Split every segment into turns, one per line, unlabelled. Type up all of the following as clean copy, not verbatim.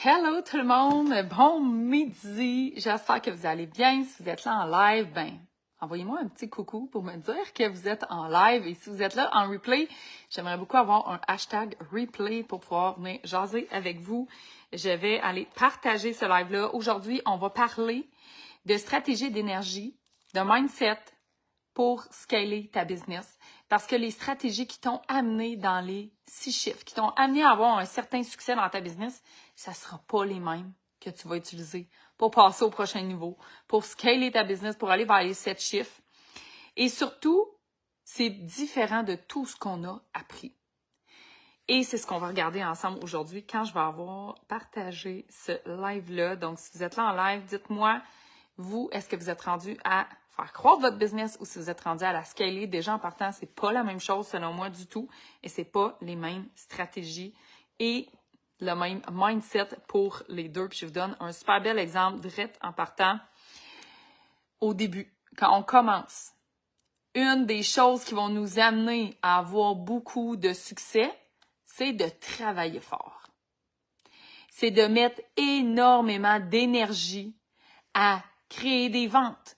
Hello tout le monde, bon midi, j'espère que vous allez bien. Si vous êtes là en live, envoyez-moi un petit coucou pour me dire que vous êtes en live. Et si vous êtes là en replay, j'aimerais beaucoup avoir un hashtag replay pour pouvoir venir jaser avec vous. Je vais aller partager ce live-là. Aujourd'hui, on va parler de stratégie d'énergie, de mindset pour scaler ta business. Parce que les stratégies qui t'ont amené dans les 6 chiffres, qui t'ont amené à avoir un certain succès dans ta business, ça ne sera pas les mêmes que tu vas utiliser pour passer au prochain niveau, pour scaler ta business, pour aller vers les 7 chiffres. Et surtout, c'est différent de tout ce qu'on a appris. Et c'est ce qu'on va regarder ensemble aujourd'hui quand je vais avoir partagé ce live-là. Donc, si vous êtes là en live, dites-moi, vous, est-ce que vous êtes rendu à faire croître votre business ou si vous êtes rendu à la scaler? Déjà, en partant, c'est pas la même chose selon moi du tout et c'est pas les mêmes stratégies et le même mindset pour les deux. Puis je vous donne un super bel exemple direct en partant au début. Quand on commence, une des choses qui vont nous amener à avoir beaucoup de succès, c'est de travailler fort. C'est de mettre énormément d'énergie à créer des ventes,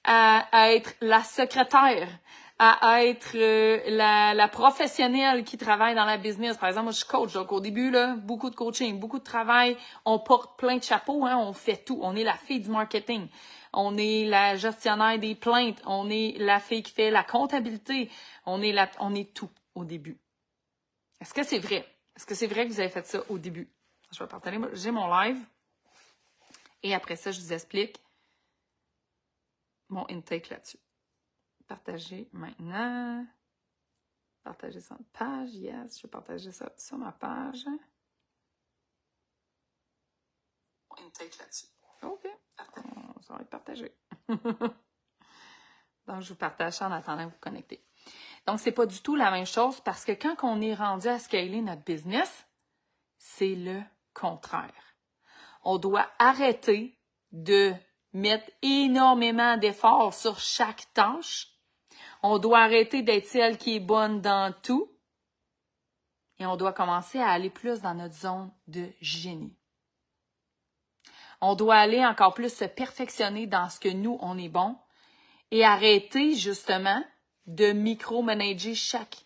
à être la secrétaire, à être la professionnelle qui travaille dans la business. Par exemple, moi, je suis coach. Donc, au début, là, beaucoup de coaching, beaucoup de travail. On porte plein de chapeaux, hein, on fait tout. On est la fille du marketing. On est la gestionnaire des plaintes. On est la fille qui fait la comptabilité. On est tout au début. Est-ce que c'est vrai? Est-ce que c'est vrai que vous avez fait ça au début? Je vais partager mon live. Et après ça, je vous explique mon intake là-dessus. Partager maintenant. Partager sur ma page. Yes, je vais partager ça sur ma page. Mon intake là-dessus. OK. Ça va être partagé. Donc, je vous partage ça en attendant que vous connectez. Donc, c'est pas du tout la même chose parce que quand on est rendu à scaler notre business, c'est le contraire. On doit arrêter de mettre énormément d'efforts sur chaque tâche. On doit arrêter d'être celle qui est bonne dans tout. Et on doit commencer à aller plus dans notre zone de génie. On doit aller encore plus se perfectionner dans ce que nous, on est bon et arrêter justement de micromanager chaque,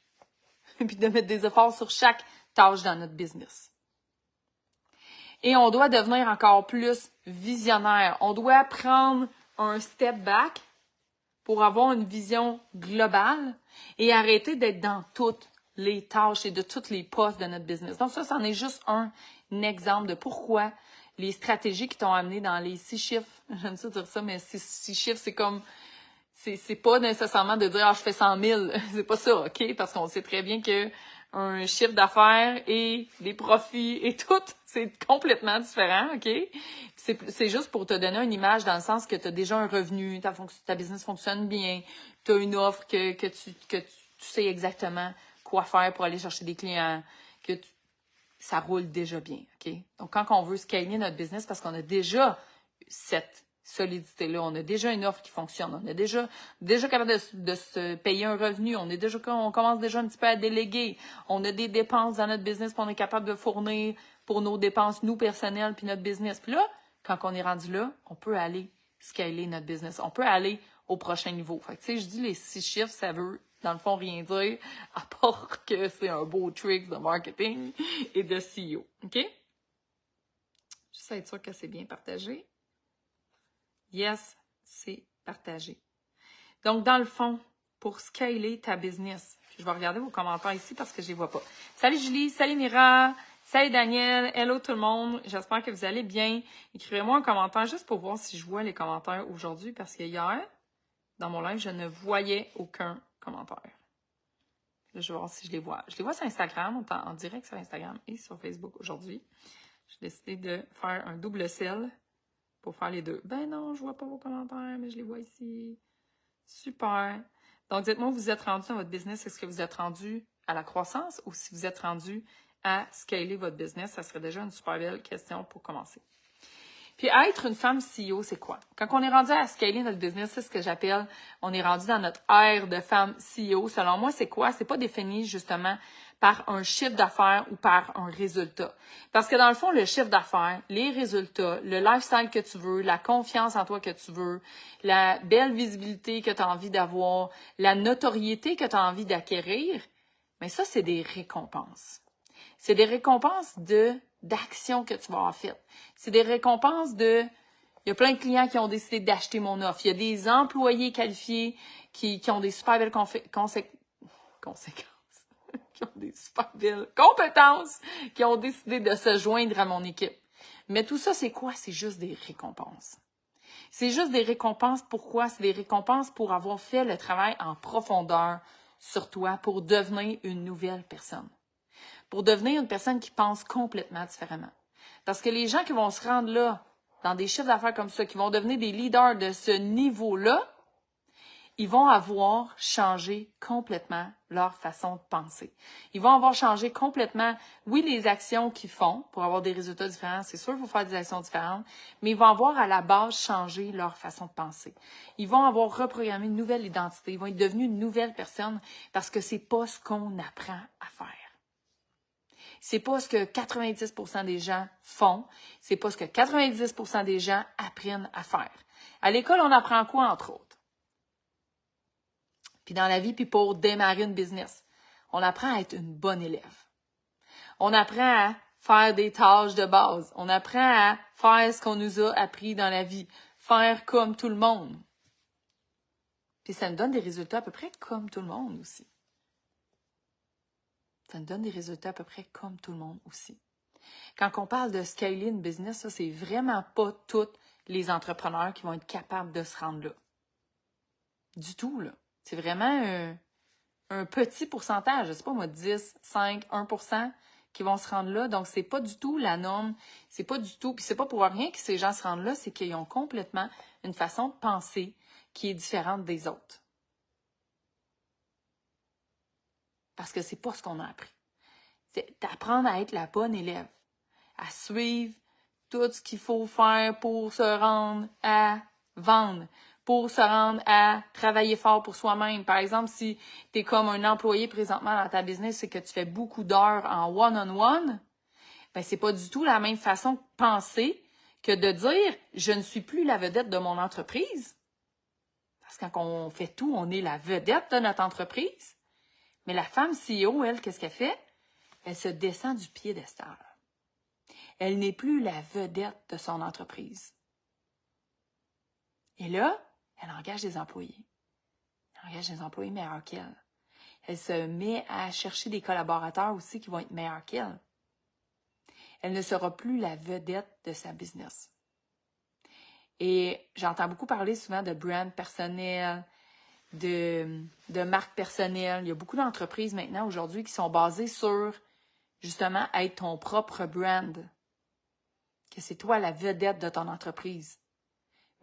puis de mettre des efforts sur chaque tâche dans notre business. Et on doit devenir encore plus visionnaire. On doit prendre un step back pour avoir une vision globale et arrêter d'être dans toutes les tâches et de tous les postes de notre business. Donc ça, c'en est juste un exemple de pourquoi les stratégies qui t'ont amené dans les 6 chiffres, j'aime ça dire ça, mais 6 chiffres, c'est comme, c'est pas nécessairement de dire, je fais 100 000, c'est pas ça, OK? Parce qu'on sait très bien que un chiffre d'affaires et des profits et tout, c'est complètement différent, OK? C'est juste pour te donner une image dans le sens que tu as déjà un revenu, ta business fonctionne bien, tu as une offre que tu sais exactement quoi faire pour aller chercher des clients, ça roule déjà bien, OK? Donc, quand on veut scaler notre business, parce qu'on a déjà cette solidité-là, on a déjà une offre qui fonctionne, on est déjà capable de se payer un revenu, on commence déjà un petit peu à déléguer, on a des dépenses dans notre business, puis on est capable de fournir pour nos dépenses, nous, personnelles, puis notre business. Puis là, quand on est rendu là, on peut aller scaler notre business, on peut aller au prochain niveau. Fait que, tu sais, je dis les 6 chiffres, ça veut dans le fond rien dire, à part que c'est un beau trick de marketing et de CEO. OK? Juste être sûr que c'est bien partagé. Yes, c'est partagé. Donc, dans le fond, pour scaler ta business, je vais regarder vos commentaires ici parce que je les vois pas. Salut Julie, salut Mira, salut Daniel, hello tout le monde. J'espère que vous allez bien. Écrivez-moi un commentaire juste pour voir si je vois les commentaires aujourd'hui parce que hier, dans mon live, je ne voyais aucun commentaire. Là, je vais voir si je les vois. Je les vois sur Instagram, en direct sur Instagram et sur Facebook aujourd'hui. J'ai décidé de faire un double sel pour faire les deux. Ben non, je vois pas vos commentaires, mais je les vois ici. Super. Donc, dites-moi où vous êtes rendu dans votre business. Est-ce que vous êtes rendu à la croissance ou si vous êtes rendu à scaler votre business? Ça serait déjà une super belle question pour commencer. Puis, être une femme CEO, c'est quoi? Quand on est rendu à scaler notre business, c'est ce que j'appelle, on est rendu dans notre ère de femme CEO. Selon moi, c'est quoi? C'est pas défini, justement, par un chiffre d'affaires ou par un résultat. Parce que dans le fond, le chiffre d'affaires, les résultats, le lifestyle que tu veux, la confiance en toi que tu veux, la belle visibilité que tu as envie d'avoir, la notoriété que tu as envie d'acquérir, mais ça, c'est des récompenses. C'est des récompenses d'actions que tu vas avoir faites. C'est des récompenses il y a plein de clients qui ont décidé d'acheter mon offre. Il y a des employés qualifiés qui ont des super belles conséquences. Qui ont des super belles compétences, qui ont décidé de se joindre à mon équipe. Mais tout ça, c'est quoi? C'est juste des récompenses. C'est juste des récompenses. Pourquoi? C'est des récompenses pour avoir fait le travail en profondeur sur toi, pour devenir une nouvelle personne. Pour devenir une personne qui pense complètement différemment. Parce que les gens qui vont se rendre là, dans des chiffres d'affaires comme ça, qui vont devenir des leaders de ce niveau-là, ils vont avoir changé complètement leur façon de penser. Ils vont avoir changé complètement, oui, les actions qu'ils font pour avoir des résultats différents. C'est sûr qu'il faut faire des actions différentes, mais ils vont avoir à la base changé leur façon de penser. Ils vont avoir reprogrammé une nouvelle identité. Ils vont être devenus une nouvelle personne parce que c'est pas ce qu'on apprend à faire. C'est pas ce que 90% des gens font. C'est pas ce que 90% des gens apprennent à faire. À l'école, on apprend quoi, entre autres? Puis dans la vie, puis pour démarrer une business, on apprend à être une bonne élève. On apprend à faire des tâches de base. On apprend à faire ce qu'on nous a appris dans la vie. Faire comme tout le monde. Puis ça nous donne des résultats à peu près comme tout le monde aussi. Ça nous donne des résultats à peu près comme tout le monde aussi. Quand on parle de scaler une business, ça, c'est vraiment pas tous les entrepreneurs qui vont être capables de se rendre là. Du tout, là. C'est vraiment un petit pourcentage, je sais pas moi, 10, 5, 1% qui vont se rendre là. Donc, c'est pas du tout la norme. C'est pas du tout, puis c'est pas pour rien que ces gens se rendent là, c'est qu'ils ont complètement une façon de penser qui est différente des autres. Parce que c'est pas ce qu'on a appris. C'est d'apprendre à être la bonne élève, à suivre tout ce qu'il faut faire pour se rendre à vendre, pour se rendre à travailler fort pour soi-même. Par exemple, si tu es comme un employé présentement dans ta business et que tu fais beaucoup d'heures en one-on-one, ben c'est pas du tout la même façon de penser que de dire « je ne suis plus la vedette de mon entreprise ». Parce que quand on fait tout, on est la vedette de notre entreprise. Mais la femme CEO, elle, qu'est-ce qu'elle fait? Elle se descend du piédestal. Elle n'est plus la vedette de son entreprise. Et là, elle engage des employés. Elle engage des employés meilleurs qu'elle. Elle se met à chercher des collaborateurs aussi qui vont être meilleurs qu'elle. Elle ne sera plus la vedette de sa business. Et j'entends beaucoup parler souvent de brand personnel, de marque personnelle. Il y a beaucoup d'entreprises maintenant, aujourd'hui, qui sont basées sur, justement, être ton propre brand. Que c'est toi la vedette de ton entreprise.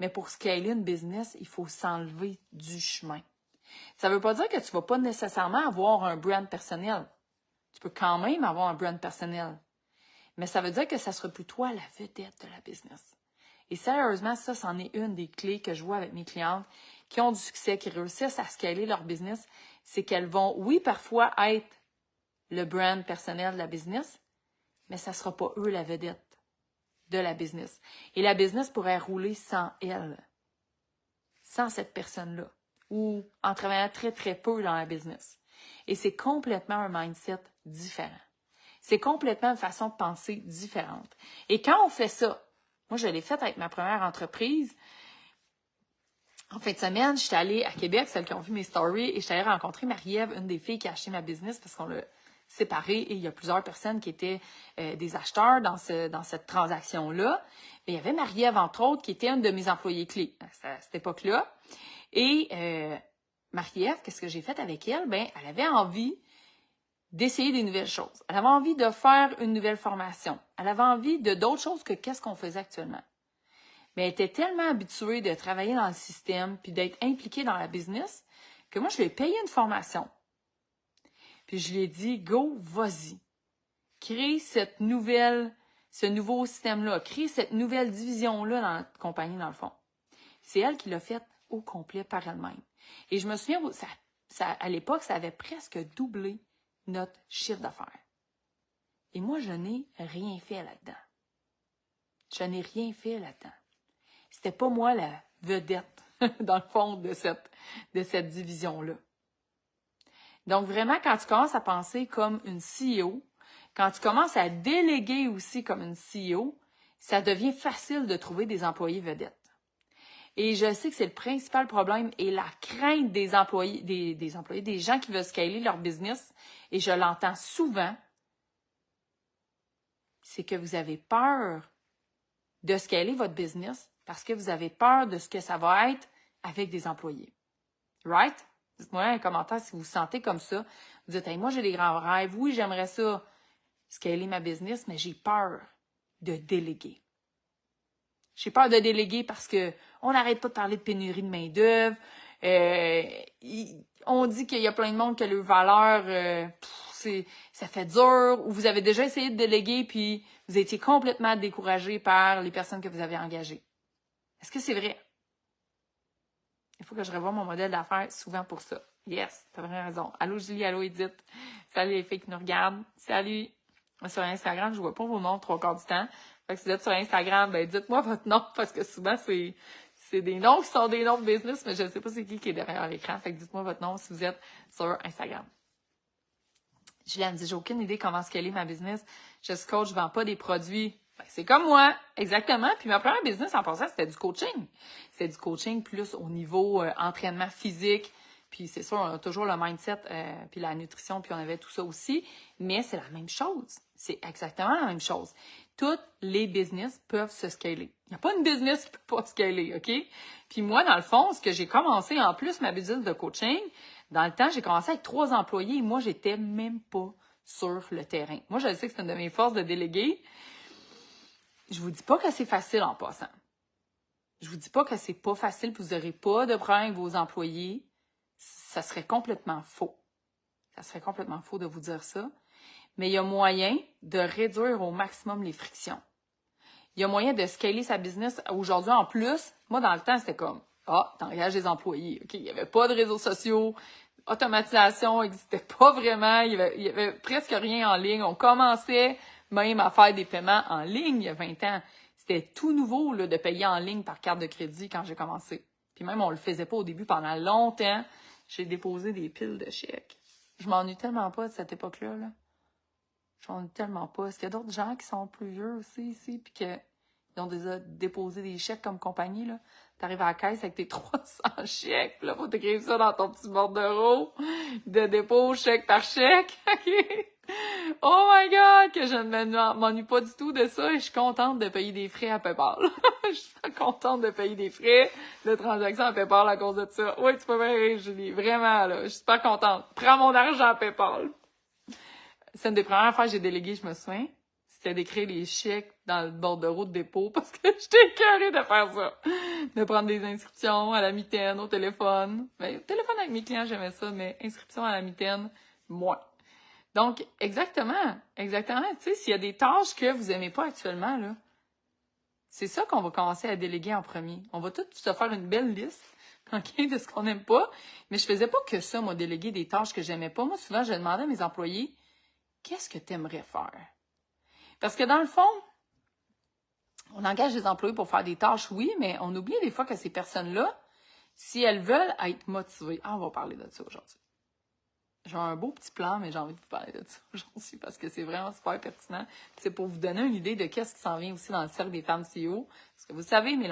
Mais pour scaler une business, il faut s'enlever du chemin. Ça ne veut pas dire que tu ne vas pas nécessairement avoir un brand personnel. Tu peux quand même avoir un brand personnel. Mais ça veut dire que ça ne sera plus toi la vedette de la business. Et sérieusement, ça, c'en est une des clés que je vois avec mes clientes qui ont du succès, qui réussissent à scaler leur business. C'est qu'elles vont, oui, parfois être le brand personnel de la business, mais ça ne sera pas eux la vedette de la business. Et la business pourrait rouler sans elle, sans cette personne-là, ou en travaillant très, très peu dans la business. Et c'est complètement un mindset différent. C'est complètement une façon de penser différente. Et quand on fait ça, moi, je l'ai fait avec ma première entreprise. En fin de semaine, j'étais allée à Québec, celles qui ont vu mes stories, et j'étais allée rencontrer Marie-Ève, une des filles qui a acheté ma business parce qu'on l'a séparée et il y a plusieurs personnes qui étaient des acheteurs dans cette transaction-là. Mais il y avait Marie-Ève, entre autres, qui était une de mes employées clés à cette époque-là. Et Marie-Ève, qu'est-ce que j'ai fait avec elle? Ben, elle avait envie d'essayer des nouvelles choses. Elle avait envie de faire une nouvelle formation. Elle avait envie de d'autres choses que qu'est-ce qu'on faisait actuellement. Mais elle était tellement habituée de travailler dans le système puis d'être impliquée dans la business que moi, je lui ai payé une formation. Puis je lui ai dit, go, vas-y. Crée ce nouveau système-là. Crée cette nouvelle division-là dans notre compagnie, dans le fond. C'est elle qui l'a fait au complet par elle-même. Et je me souviens, à l'époque, ça avait presque doublé notre chiffre d'affaires. Et moi, je n'ai rien fait là-dedans. Je n'ai rien fait là-dedans. C'était pas moi la vedette, dans le fond, de cette division-là. Donc, vraiment, quand tu commences à penser comme une CEO, quand tu commences à déléguer aussi comme une CEO, ça devient facile de trouver des employés vedettes. Et je sais que c'est le principal problème et la crainte des employés, des gens qui veulent scaler leur business, et je l'entends souvent, c'est que vous avez peur de scaler votre business parce que vous avez peur de ce que ça va être avec des employés. Right? Dites-moi un commentaire si vous vous sentez comme ça. Vous dites, hey, moi, j'ai des grands rêves. Oui, j'aimerais ça scaler ma business, mais j'ai peur de déléguer. J'ai peur de déléguer parce que on n'arrête pas de parler de pénurie de main-d'œuvre. On dit qu'il y a plein de monde qui a leur valeur, ça fait dur. Ou vous avez déjà essayé de déléguer puis vous étiez complètement découragé par les personnes que vous avez engagées. Est-ce que c'est vrai? Il faut que je revoie mon modèle d'affaires souvent pour ça. Yes, t'as vraiment raison. Allô Julie, allô Edith. Salut les filles qui nous regardent. Salut. Sur Instagram, je vois pas vos noms 3/4 du temps. Fait que si vous êtes sur Instagram, ben dites-moi votre nom parce que souvent c'est des noms qui sont des noms de business, mais je ne sais pas c'est qui est derrière l'écran. Fait que dites-moi votre nom si vous êtes sur Instagram. Juliane dit, j'ai aucune idée comment scaler ma business. Je suis coach, je vends pas des produits. Ben, c'est comme moi, exactement. Puis ma première business en passant, c'était du coaching. C'était du coaching plus au niveau entraînement physique. Puis c'est sûr, on a toujours le mindset, puis la nutrition, puis on avait tout ça aussi. Mais c'est la même chose. C'est exactement la même chose. Toutes les business peuvent se scaler. Il n'y a pas une business qui ne peut pas scaler, OK? Puis moi, dans le fond, ce que j'ai commencé, en plus, ma business de coaching, dans le temps, j'ai commencé avec 3 employés et moi, j'étais même pas sur le terrain. Moi, je sais que c'est une de mes forces de déléguer. Je vous dis pas que c'est facile en passant. Je vous dis pas que c'est pas facile, puis vous n'aurez pas de problème avec vos employés. Ça serait complètement faux. Ça serait complètement faux de vous dire ça. Mais il y a moyen de réduire au maximum les frictions. Il y a moyen de scaler sa business. Aujourd'hui, en plus, moi, dans le temps, c'était comme, t'engages des employés. OK, il n'y avait pas de réseaux sociaux. Automatisation n'existait pas vraiment. Il y avait presque rien en ligne. On commençait même à faire des paiements en ligne il y a 20 ans. C'était tout nouveau là, de payer en ligne par carte de crédit quand j'ai commencé. Puis même, on le faisait pas au début. Pendant longtemps, j'ai déposé des piles de chèques. Je m'ennuie tellement pas de cette époque-là. Là. Je m'ennuie tellement pas. Est-ce qu'il y a d'autres gens qui sont plus vieux aussi ici puis qu'ils ont déjà déposé des chèques comme compagnie, là? T'arrives à la caisse avec tes 300 chèques, là, faut t'écrire ça dans ton petit bordereau de dépôt, chèque par chèque. Oh my God, que je ne m'ennuie pas du tout de ça et je suis contente de payer des frais à PayPal. Je suis contente de payer des frais de transaction à PayPal à cause de ça. Oui, tu peux bien rire, Julie. Vraiment, là, je suis super contente. Prends mon argent à PayPal. C'est une des premières fois que j'ai délégué, je me souviens. C'était d'écrire les chèques dans le bordereau de dépôt parce que j'étais écœurée de faire ça. De prendre des inscriptions à la mitaine, au téléphone. Ben, au téléphone avec mes clients, j'aimais ça, mais inscription à la mitaine, moins. Donc, exactement. Tu sais, s'il y a des tâches que vous aimez pas actuellement, là, c'est ça qu'on va commencer à déléguer en premier. On va tout se faire une belle liste, OK, de ce qu'on n'aime pas. Mais je faisais pas que ça, moi, déléguer des tâches que j'aimais pas. Moi, souvent, je demandais à mes employés, qu'est-ce que tu aimerais faire? Parce que dans le fond, on engage des employés pour faire des tâches, oui, mais on oublie des fois que ces personnes-là, si elles veulent être motivées, on va parler de ça aujourd'hui. J'ai un beau petit plan, mais j'ai envie de vous parler de ça aujourd'hui parce que c'est vraiment super pertinent. C'est pour vous donner une idée de qu'est-ce qui s'en vient aussi dans le cercle des femmes CEO. Parce que vous savez, mes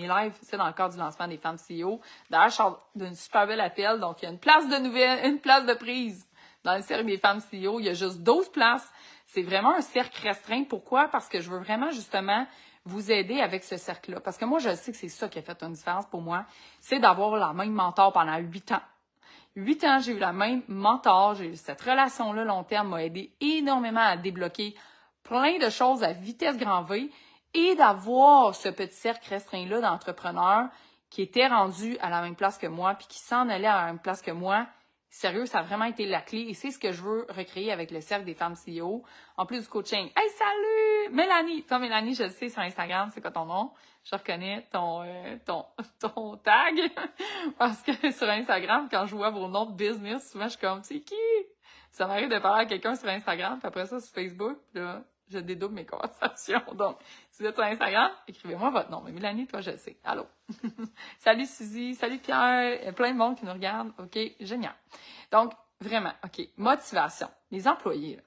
lives, c'est dans le cadre du lancement des femmes CEO. D'ailleurs, je sors d'un super bel appel. Donc, il y a une place de nouvelles, une place de prise dans le cercle des femmes CEO. Il y a juste 12 places. C'est vraiment un cercle restreint. Pourquoi? Parce que je veux vraiment, justement, vous aider avec ce cercle-là. Parce que moi, je sais que c'est ça qui a fait une différence pour moi. C'est d'avoir la même mentor pendant 8 ans. 8 ans, j'ai eu la même mentor, j'ai eu cette relation-là long terme, m'a aidé énormément à débloquer plein de choses à vitesse grand V et d'avoir ce petit cercle restreint-là d'entrepreneurs qui étaient rendus à la même place que moi puis qui s'en allaient à la même place que moi. Sérieux, ça a vraiment été la clé et c'est ce que je veux recréer avec le cercle des femmes CEO, en plus du coaching. Hey, salut! Mélanie! Toi, Mélanie, je le sais sur Instagram, c'est quoi ton nom? Je reconnais ton tag parce que sur Instagram, quand je vois vos noms de business, souvent, je suis comme, c'est qui? Ça m'arrive de parler à quelqu'un sur Instagram, puis après ça, sur Facebook, puis là, je dédouble mes conversations. Donc, si vous êtes sur Instagram, écrivez-moi votre nom. Mais Mélanie, toi, je le sais. Allô? Salut Suzy, salut Pierre, il y a plein de monde qui nous regarde. OK, génial. Donc, vraiment, OK, motivation. Les employés, là,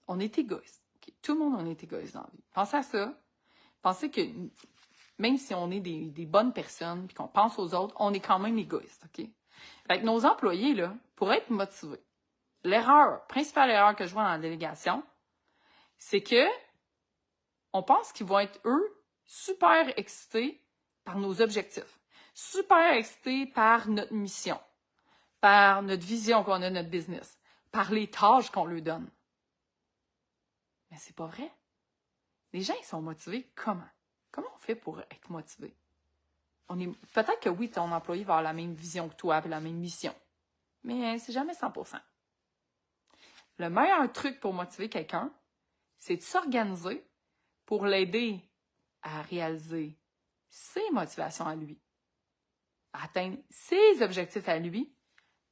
on est égoïste. Okay? Tout le monde, on est égoïste dans la vie. Pensez à ça. Pensez que même si on est des bonnes personnes puis qu'on pense aux autres, on est quand même égoïste, OK? Fait que nos employés, là, pour être motivés, principale erreur que je vois dans la délégation, c'est que on pense qu'ils vont être, eux, super excités par nos objectifs, super excités par notre mission, par notre vision qu'on a de notre business, par les tâches qu'on leur donne. Mais c'est pas vrai. Les gens, ils sont motivés comment? Comment on fait pour être motivé? Peut-être que oui, ton employé va avoir la même vision que toi et la même mission. Mais c'est jamais 100%. Le meilleur truc pour motiver quelqu'un, c'est de s'organiser pour l'aider à réaliser ses motivations à lui, à atteindre ses objectifs à lui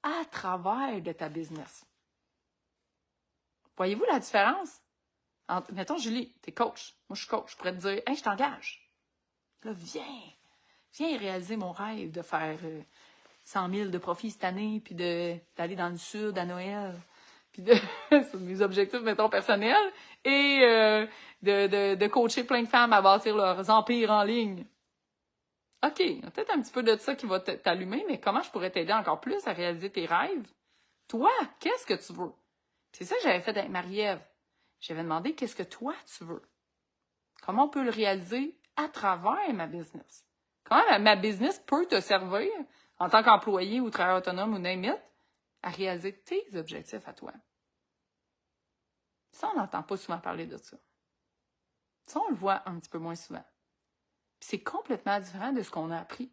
à travers de ta business. Voyez-vous la différence? Mettons, Julie, t'es coach. Moi, je suis coach. Je pourrais te dire, hey, je t'engage. Là, viens réaliser mon rêve de faire 100 000 de profit cette année, puis d'aller dans le sud à Noël, puis c'est mes objectifs, mettons, personnels, et de coacher plein de femmes à bâtir leurs empires en ligne. OK, il y a peut-être un petit peu de ça qui va t'allumer, mais comment je pourrais t'aider encore plus à réaliser tes rêves? Toi, qu'est-ce que tu veux? C'est ça que j'avais fait avec Marie-Ève. J'avais demandé, qu'est-ce que toi, tu veux? Comment on peut le réaliser à travers ma business? Comment ma business peut te servir, en tant qu'employé ou travailleur autonome ou name it, à réaliser tes objectifs à toi? Ça, on n'entend pas souvent parler de ça. Ça, on le voit un petit peu moins souvent. Puis c'est complètement différent de ce qu'on a appris.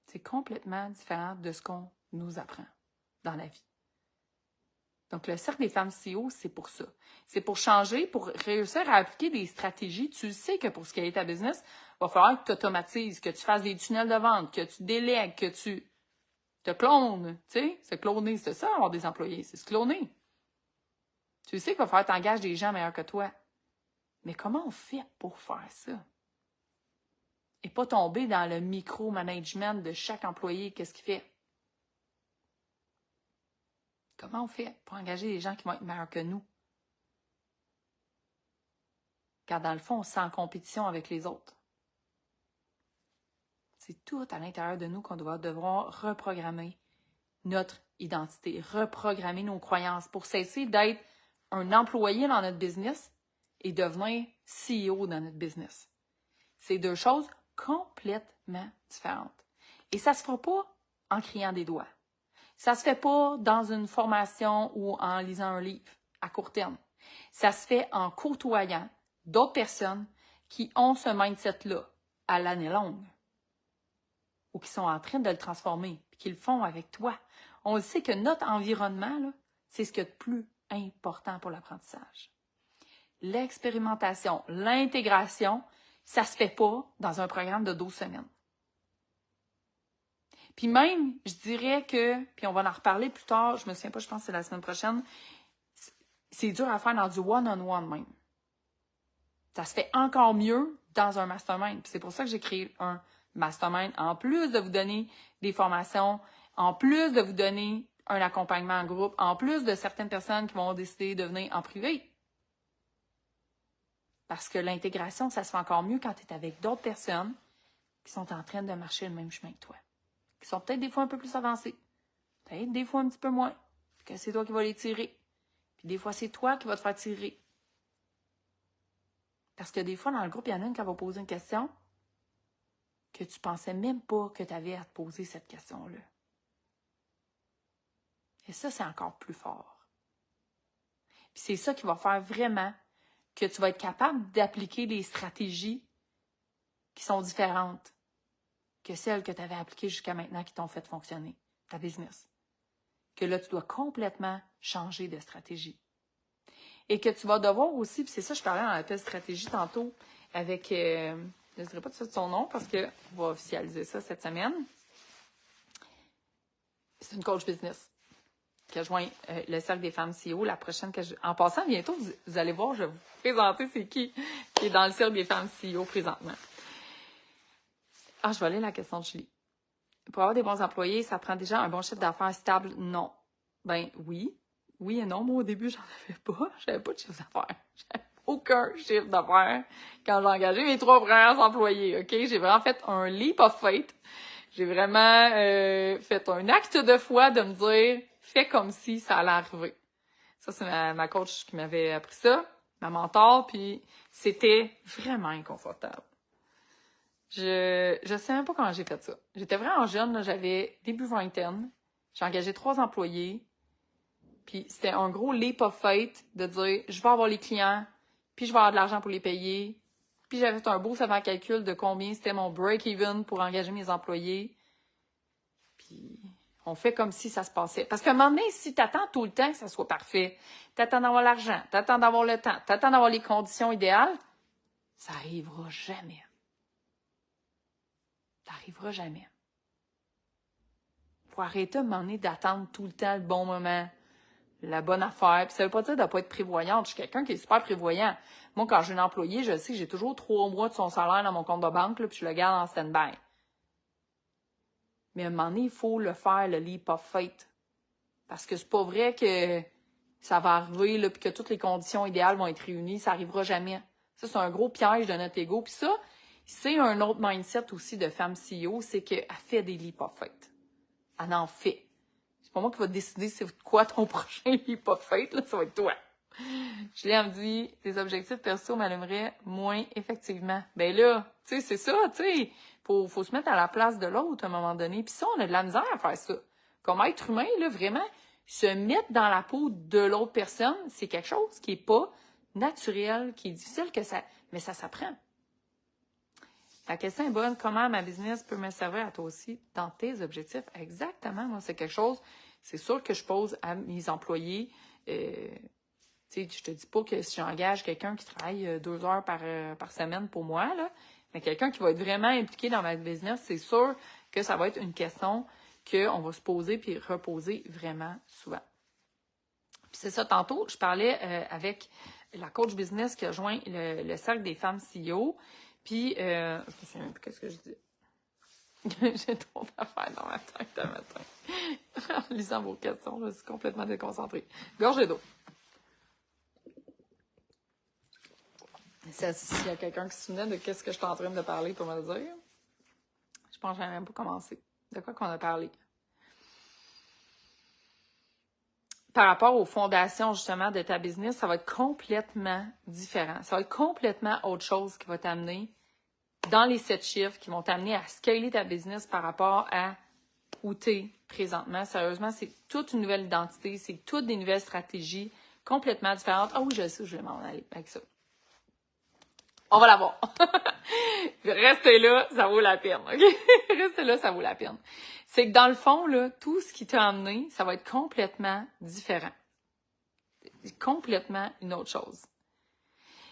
C'est complètement différent de ce qu'on nous apprend dans la vie. Donc, le cercle des femmes CEO, c'est pour ça. C'est pour changer, pour réussir à appliquer des stratégies. Tu sais que pour scaler ta business, il va falloir que tu automatises, que tu fasses des tunnels de vente, que tu délègues, que tu te clones. Tu sais, se cloner, c'est ça, avoir des employés, c'est se cloner. Tu sais qu'il va falloir que tu engages des gens meilleurs que toi. Mais comment on fait pour faire ça? Et pas tomber dans le micro-management de chaque employé, qu'est-ce qu'il fait? Comment on fait pour engager des gens qui vont être meilleurs que nous? Car dans le fond, on se sent en compétition avec les autres. C'est tout à l'intérieur de nous qu'on doit devoir reprogrammer notre identité, reprogrammer nos croyances pour cesser d'être un employé dans notre business et devenir CEO dans notre business. C'est deux choses complètement différentes. Et ça ne se fera pas en criant des doigts. Ça se fait pas dans une formation ou en lisant un livre à court terme. Ça se fait en côtoyant d'autres personnes qui ont ce mindset-là à l'année longue ou qui sont en train de le transformer et qui le font avec toi. On le sait que notre environnement, là, c'est ce qui est le plus important pour l'apprentissage. L'expérimentation, l'intégration, ça se fait pas dans un programme de 12 semaines. Puis même, je dirais que, puis on va en reparler plus tard, je me souviens pas, je pense que c'est la semaine prochaine, c'est dur à faire dans du one-on-one même. Ça se fait encore mieux dans un mastermind. Puis c'est pour ça que j'ai créé un mastermind, en plus de vous donner des formations, en plus de vous donner un accompagnement en groupe, en plus de certaines personnes qui vont décider de venir en privé. Parce que l'intégration, ça se fait encore mieux quand tu es avec d'autres personnes qui sont en train de marcher le même chemin que toi. Qui sont peut-être des fois un peu plus avancés, peut-être des fois un petit peu moins, que c'est toi qui vas les tirer. Puis des fois, c'est toi qui vas te faire tirer. Parce que des fois, dans le groupe, il y en a une qui va poser une question que tu pensais même pas que tu avais à te poser cette question-là. Et ça, c'est encore plus fort. Puis c'est ça qui va faire vraiment que tu vas être capable d'appliquer des stratégies qui sont différentes que celles que tu avais appliquées jusqu'à maintenant qui t'ont fait fonctionner, ta business. Que là, tu dois complètement changer de stratégie. Et que tu vas devoir aussi, puis c'est ça, je parlais dans la telle stratégie tantôt avec, je ne dirais pas tout ça de son nom parce qu'on va officialiser ça cette semaine. C'est une coach business. qui rejoint le Cercle des femmes CEO, la prochaine En passant, bientôt, vous allez voir, je vais vous présenter c'est qui est dans le Cercle des femmes CEO présentement. Ah, je vais aller la question de Julie. Pour avoir des bons employés, ça prend déjà un bon chiffre d'affaires stable? Non. Ben oui. Oui et non. Moi, au début, j'en avais pas. J'avais pas de chiffre d'affaires. J'avais aucun chiffre d'affaires quand j'ai engagé mes 3 premiers employés. OK? J'ai vraiment fait un leap of faith. J'ai vraiment fait un acte de foi de me dire « fais comme si ça allait arriver ». Ça, c'est ma coach qui m'avait appris ça, ma mentor, puis c'était vraiment inconfortable. Je sais même pas comment j'ai fait ça. J'étais vraiment jeune, là, j'avais début vingtaine. J'ai engagé 3 employés. Puis c'était un gros leap of faith de dire je vais avoir les clients, puis je vais avoir de l'argent pour les payer. Puis j'avais fait un beau savant calcul de combien c'était mon break-even pour engager mes employés. Puis on fait comme si ça se passait. Parce qu'à un moment donné, si t'attends tout le temps que ça soit parfait, t'attends d'avoir l'argent, t'attends d'avoir le temps, t'attends d'avoir les conditions idéales, ça arrivera jamais. Ça arrivera jamais. Faut arrêter à un moment donné d'attendre tout le temps le bon moment, la bonne affaire. Puis ça veut pas dire de ne pas être prévoyante. Je suis quelqu'un qui est super prévoyant. Moi, quand j'ai un employé, je sais que j'ai toujours 3 mois de son salaire dans mon compte de banque, là, puis je le garde en stand-by. Mais à un moment donné, il faut le faire, le leap of faith. Parce que c'est pas vrai que ça va arriver, là, puis que toutes les conditions idéales vont être réunies. Ça arrivera jamais. Ça, c'est un gros piège de notre ego. Puis ça, c'est un autre mindset aussi de femme CEO, c'est qu'elle fait des leap of faith. Elle en fait. C'est pas moi qui va décider c'est quoi ton prochain leap of faith, là, ça va être toi. Julie me dit, tes objectifs perso m'allumeraient moins effectivement. Ben là, tu sais, c'est ça, tu sais, faut se mettre à la place de l'autre à un moment donné. Puis ça, on a de la misère à faire ça. Comme être humain, là, vraiment, se mettre dans la peau de l'autre personne, c'est quelque chose qui est pas naturel, qui est difficile, mais ça s'apprend. La question est bonne. Comment ma business peut me servir à toi aussi dans tes objectifs? Exactement. Moi, c'est quelque chose, c'est sûr que je pose à mes employés. Tu sais, je te dis pas que si j'engage quelqu'un qui travaille 2 heures par semaine pour moi, là, mais quelqu'un qui va être vraiment impliqué dans ma business, c'est sûr que ça va être une question qu'on va se poser puis reposer vraiment souvent. Puis c'est ça, tantôt, je parlais avec la coach business qui a joint le Cercle des femmes CEO. Puis, je me souviens plus qu'est-ce que je dis. J'ai trop d'affaires dans ma tête ce matin. En lisant vos questions, je suis complètement déconcentrée. Gorgée d'eau. S'il y a quelqu'un qui se souvenait de qu'est-ce que je suis en train de parler pour me le dire, je pense que je n'ai même pas commencé. De quoi qu'on a parlé? Par rapport aux fondations, justement, de ta business, ça va être complètement différent. Ça va être complètement autre chose qui va t'amener dans les 7 chiffres qui vont t'amener à scaler ta business par rapport à où tu es présentement. Sérieusement, c'est toute une nouvelle identité, c'est toutes des nouvelles stratégies complètement différentes. Ah oui, je sais, je vais m'en aller avec ça. On va la voir. Restez là, ça vaut la peine, OK? Restez là, ça vaut la peine. C'est que dans le fond, là, tout ce qui t'a amené, ça va être complètement différent. Complètement une autre chose.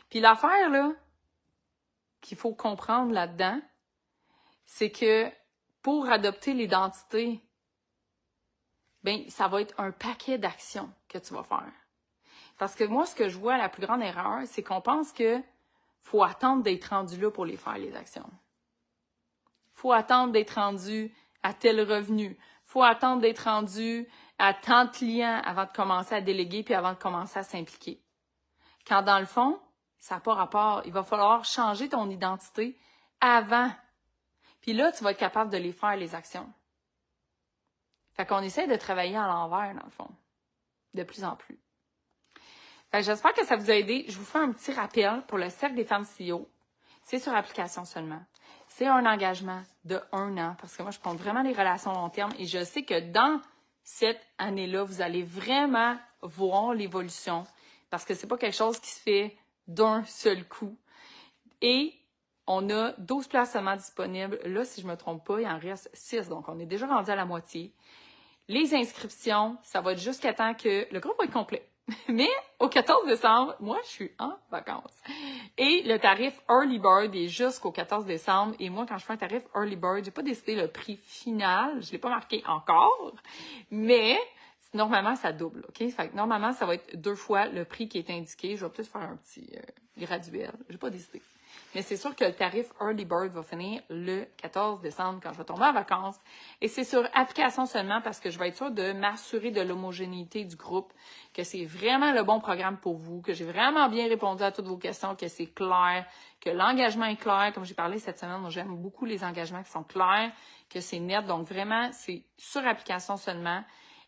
Puis l'affaire, là, qu'il faut comprendre là-dedans, c'est que pour adopter l'identité, ben ça va être un paquet d'actions que tu vas faire. Parce que moi, ce que je vois, la plus grande erreur, c'est qu'on pense que faut attendre d'être rendu là pour les faire, les actions. Faut attendre d'être rendu à tel revenu. Faut attendre d'être rendu à tant de clients avant de commencer à déléguer puis avant de commencer à s'impliquer. Quand dans le fond, ça n'a pas rapport. Il va falloir changer ton identité avant. Puis là, tu vas être capable de les faire, les actions. Fait qu'on essaie de travailler à l'envers, dans le fond. De plus en plus. Fait que j'espère que ça vous a aidé. Je vous fais un petit rappel pour le Cercle des femmes CEO. C'est sur application seulement. C'est un engagement de 1 an parce que moi, je prends vraiment les relations long terme et je sais que dans cette année-là, vous allez vraiment voir l'évolution parce que c'est pas quelque chose qui se fait d'un seul coup. Et on a 12 places seulement disponibles. Là, si je me trompe pas, il en reste 6. Donc, on est déjà rendu à la moitié. Les inscriptions, ça va être jusqu'à temps que le groupe va être complet. Mais au 14 décembre, moi, je suis en vacances. Et le tarif Early Bird est jusqu'au 14 décembre. Et moi, quand je fais un tarif Early Bird, j'ai pas décidé le prix final. Je l'ai pas marqué encore. Mais normalement, ça double, OK? Fait que normalement, ça va être 2 fois le prix qui est indiqué. Je vais peut-être faire un petit graduel. J'ai pas décidé. Mais c'est sûr que le tarif Early Bird va finir le 14 décembre quand je vais tomber en vacances. Et c'est sur application seulement parce que je vais être sûre de m'assurer de l'homogénéité du groupe, que c'est vraiment le bon programme pour vous, que j'ai vraiment bien répondu à toutes vos questions, que c'est clair, que l'engagement est clair. Comme j'ai parlé cette semaine, moi j'aime beaucoup les engagements qui sont clairs, que c'est net. Donc vraiment, c'est sur application seulement.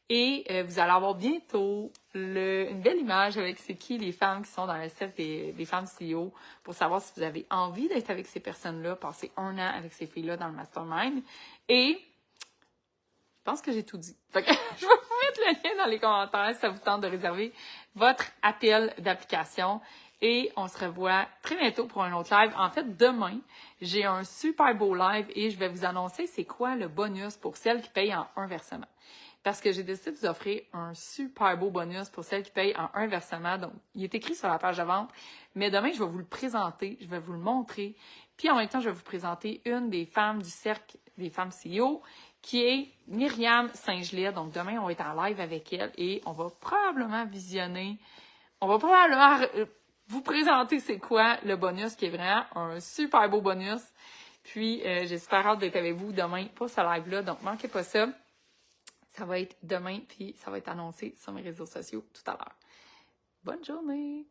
Et vous allez avoir bientôt une belle image avec c'est qui les femmes qui sont dans le set des femmes CEO pour savoir si vous avez envie d'être avec ces personnes-là, passer 1 an avec ces filles-là dans le mastermind. Et je pense que j'ai tout dit. Fait que je vais vous mettre le lien dans les commentaires si ça vous tente de réserver votre appel d'application. Et on se revoit très bientôt pour un autre live. En fait, demain, j'ai un super beau live et je vais vous annoncer c'est quoi le bonus pour celles qui payent en un versement. Parce que j'ai décidé de vous offrir un super beau bonus pour celles qui payent en un versement. Donc, il est écrit sur la page de vente. Mais demain, je vais vous le présenter, je vais vous le montrer. Puis en même temps, je vais vous présenter une des femmes du cercle des femmes CEO, qui est Myriam Saint-Gelais. Donc, demain, on va être en live avec elle et on va probablement vous présenter c'est quoi le bonus, qui est vraiment un super beau bonus. Puis, j'ai super hâte d'être avec vous demain pour ce live-là. Donc, manquez pas ça. Ça va être demain, puis ça va être annoncé sur mes réseaux sociaux tout à l'heure. Bonne journée!